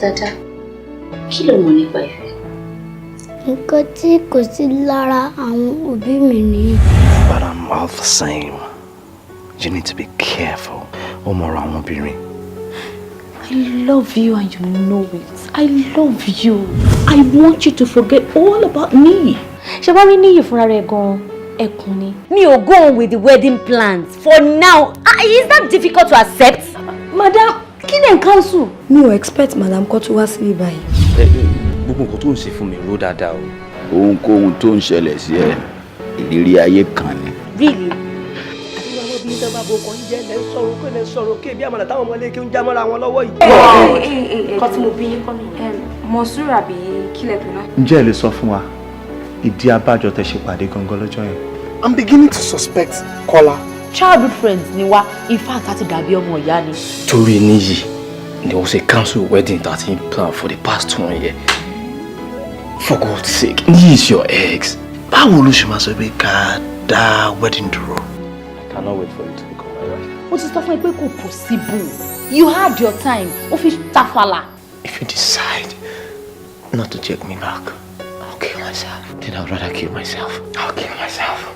Dada, kí ló mọ̀ nípa ìfẹ́? Nǹkan tí kò sí lára àwọn òbí mi ni. But I'm all the same. You need to be careful. Omoro àwọn obìnrin. I love you and you know it. I love you. I want you to forget all about me. Ṣé wá rí níyì fúnra rẹ̀ gan-an? Ẹkùn ni. Mi ò go on with the wedding plans for now. Is that difficult to accept? Madam, kí ni council? Mi ò expect madam kó tó wá síbí báyìí. Gbogbo nǹkan tó ń ṣe fún mi ró dáadáa o. Ohunkóhun tó ń ṣẹlẹ̀ sí ẹ, ìlérí ayé kan ni. Really? bí ìjọba bò kàn jẹ́ lẹ́ sọ̀rọ̀ kí ebi àmàlà táwọn ọmọ ilé kí ń já mọ́ra wọn lọ́wọ́ yìí. Nǹkan tí mo bí yín kọ́ ni. Mọ̀súrù àbí kílẹ̀ tó náà. Ǹjẹ́ ẹ lè sọ fún wa ìdí abájọ tẹ́ ṣe pàdé gangan lọ́jọ́ yẹn? I'm beginning to suspect Kọ́lá. Childhood friends ni wá. In fact, àti dàbí ọmọ ìyá ni. Torí níyì, there was a cancel wedding that he planned for the past 1 year. For God's sake, Níyì is your ex. Báwo ló ṣe máa sọ pé ká dá wedding dúró? I cannot wait for you to become my wife. Mo ti sọ fún ẹ pé kò possible. You had your time. Ó fi tafàlà. If you decide not to take me back, I'll kill myself. Then I'd rather kill myself. I'll kill myself.